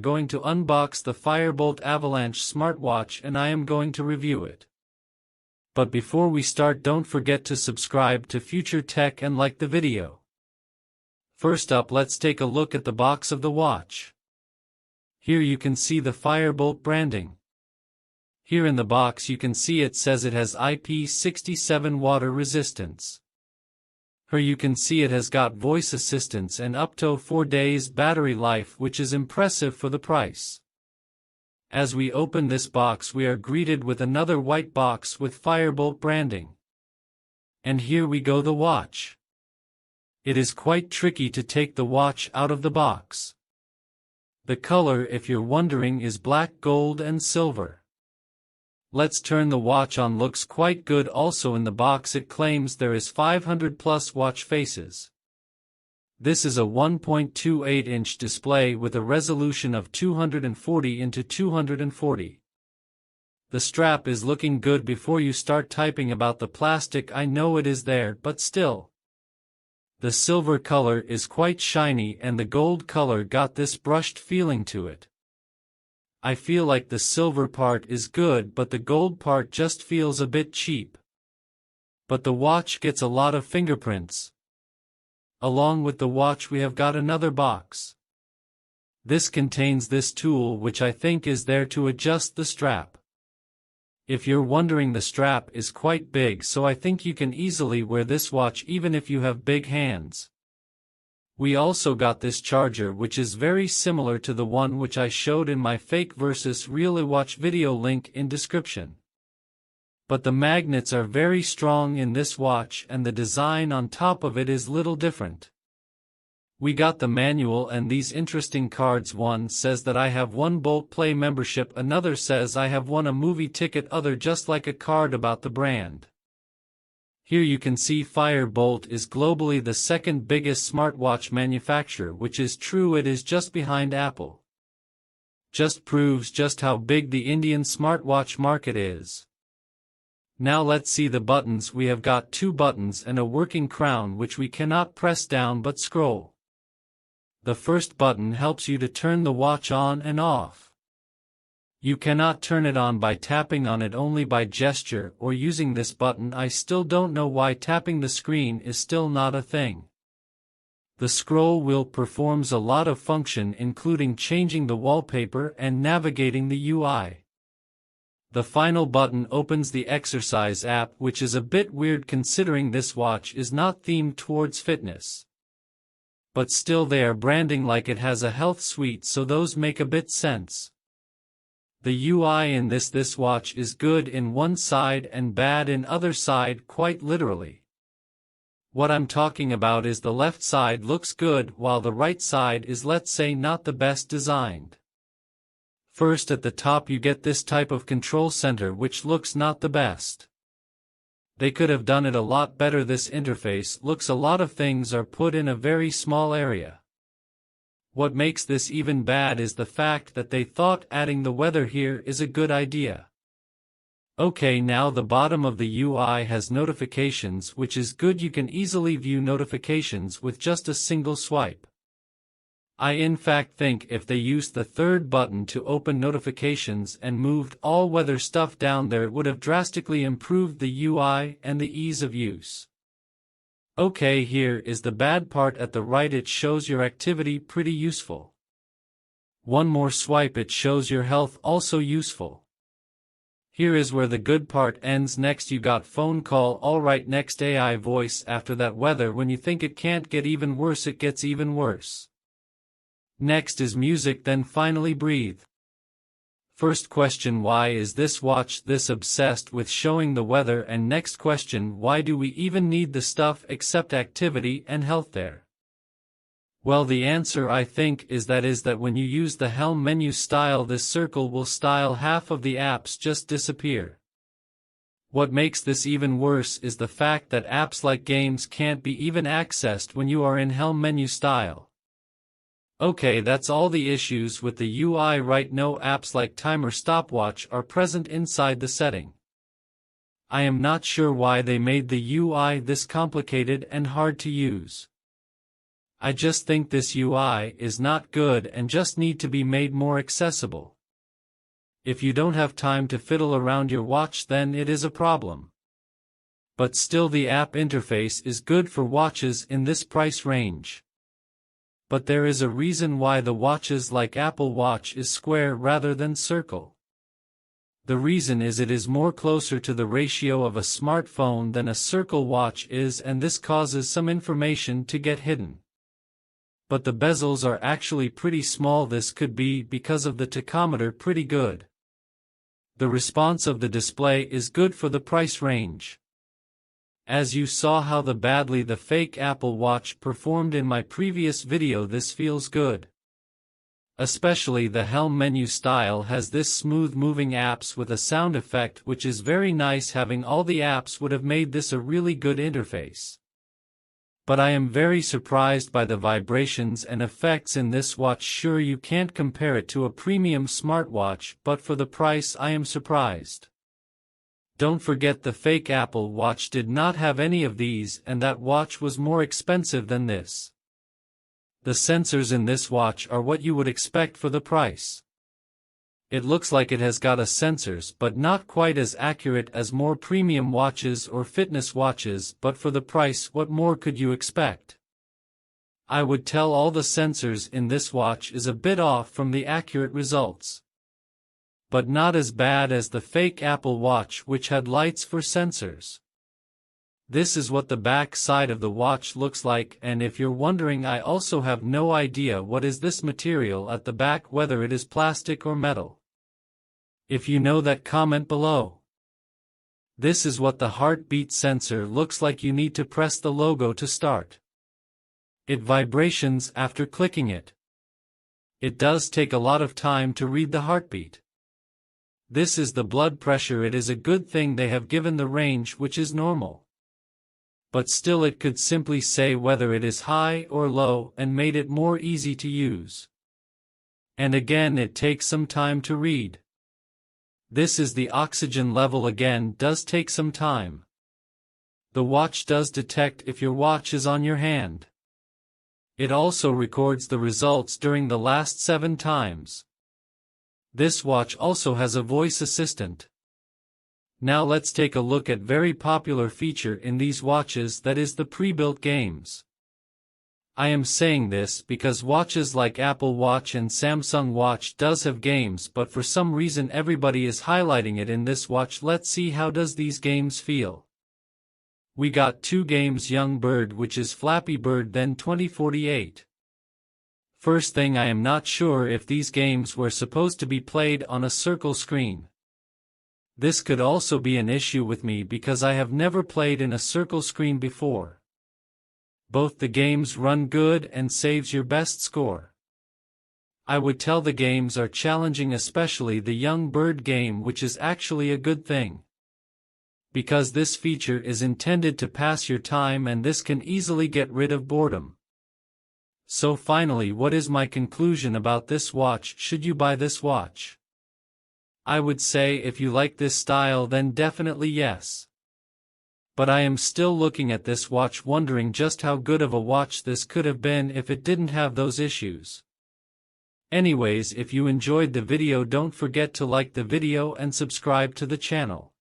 going to unbox the Fireboltt Avalanche smartwatch and I am going to review it. But before we start, don't forget to subscribe to FutureTech and like the video. First up, let's take a look at the box of the watch. Here you can see the Fireboltt branding. Here in the box you can see it says it has IP67 water resistance. Here you can see it has got voice assistance and up to 4 days battery life, which is impressive for the price. As we open this box, we are greeted with another white box with Fireboltt branding. And here we go, the watch. It is quite tricky to take the watch out of the box. The color, if you're wondering, is black, gold and silver. Let's turn the watch on. Looks quite good. Also in the box it claims there is 500 plus watch faces. This is a 1.28-inch display with a resolution of 240 into 240. The strap is looking good. Before you start typing about the plastic, I know it is there, but still. The silver color is quite shiny and the gold color got this brushed feeling to it. I feel like the silver part is good, but the gold part just feels a bit cheap. But the watch gets a lot of fingerprints. Along with the watch we have got another box. This contains this tool, which I think is there to adjust the strap. If you're wondering, the strap is quite big, so I think you can easily wear this watch even if you have big hands. We also got this charger, which is very similar to the one which I showed in my fake versus real watch video, link in description. But the magnets are very strong in this watch and the design on top of it is little different. We got the manual and these interesting cards. One says that I have one Bolt Play membership, another says I have won a movie ticket, other just like a card about the brand. Here you can see Fireboltt is globally the second biggest smartwatch manufacturer, which is true. It is just behind Apple. Just proves just how big the Indian smartwatch market is. Now let's see the buttons. We have got 2 buttons and a working crown which we cannot press down but scroll. The first button helps you to turn the watch on and off. You cannot turn it on by tapping on it, only by gesture or using this button. I still don't know why tapping the screen is still not a thing. The scroll wheel performs a lot of function, including changing the wallpaper and navigating the UI. The final button opens the exercise app, which is a bit weird considering this watch is not themed towards fitness. But still they are branding like it has a health suite, so those make a bit sense. The UI in this watch is good in one side and bad in other side, quite literally. What I'm talking about is the left side looks good while the right side is, let's say, not the best designed. First, at the top you get this type of control center which looks not the best. They could have done it a lot better. This interface looks, a lot of things are put in a very small area. What makes this even bad is the fact that they thought adding the weather here is a good idea. Okay, now the bottom of the UI has notifications, which is good. You can easily view notifications with just a single swipe. I in fact think if they used the third button to open notifications and moved all weather stuff down there, it would have drastically improved the UI and the ease of use. Okay, here is the bad part. At the right it shows your activity, pretty useful. One more swipe, it shows your health, also useful. Here is where the good part ends. Next you got phone call, alright, next AI voice, after that weather. When you think it can't get even worse, it gets even worse. Next is music, then finally breathe. First question, why is this watch this obsessed with showing the weather? And next question, why do we even need the stuff except activity and health there? Well, the answer I think is that when you use the helm menu style, this circle will style, half of the apps just disappear. What makes this even worse is the fact that apps like games can't be even accessed when you are in helm menu style. Okay, that's all the issues with the UI, right? No apps like timer, stopwatch are present inside the setting. I am not sure why they made the UI this complicated and hard to use. I just think this UI is not good and just need to be made more accessible. If you don't have time to fiddle around your watch, then it is a problem. But still, the app interface is good for watches in this price range. But there is a reason why the watches like Apple Watch is square rather than circle. The reason is it is more closer to the ratio of a smartphone than a circle watch is, and this causes some information to get hidden. But the bezels are actually pretty small. This could be because of the tachometer pretty good. The response of the display is good for the price range. As you saw how badly the fake Apple Watch performed in my previous video, this feels good. Especially the helm menu style has this smooth moving apps with a sound effect, which is very nice. Having all the apps would have made this a really good interface. But I am very surprised by the vibrations and effects in this watch. Sure, you can't compare it to a premium smartwatch, but for the price I am surprised. Don't forget the fake Apple Watch did not have any of these, and that watch was more expensive than this. The sensors in this watch are what you would expect for the price. It looks like it has got a sensors, but not quite as accurate as more premium watches or fitness watches, but for the price, what more could you expect? I would tell all the sensors in this watch is a bit off from the accurate results. But not as bad as the fake Apple Watch, which had lights for sensors. This is what the back side of the watch looks like, and if you're wondering, I also have no idea what is this material at the back, whether it is plastic or metal. If you know that, comment below. This is what the heartbeat sensor looks like. You need to press the logo to start. It vibrations after clicking it. It does take a lot of time to read the heartbeat. This is the blood pressure. It is a good thing they have given the range, which is normal. But still, it could simply say whether it is high or low and made it more easy to use. And again, it takes some time to read. This is the oxygen level. Again, does take some time. The watch does detect if your watch is on your hand. It also records the results during the last 7 times. This watch also has a voice assistant. Now let's take a look at very popular feature in these watches, that is the pre-built games. I am saying this because watches like Apple Watch and Samsung Watch does have games, but for some reason everybody is highlighting it in this watch. Let's see how does these games feel. We got 2 games, Young Bird, which is Flappy Bird, then 2048. First thing, I am not sure if these games were supposed to be played on a circle screen. This could also be an issue with me because I have never played in a circle screen before. Both the games run good and saves your best score. I would tell the games are challenging, especially the Young Bird game, which is actually a good thing. Because this feature is intended to pass your time, and this can easily get rid of boredom. So finally, what is my conclusion about this watch? Should you buy this watch? I would say if you like this style, then definitely yes. But I am still looking at this watch wondering just how good of a watch this could have been if it didn't have those issues. Anyways, if you enjoyed the video, don't forget to like the video and subscribe to the channel.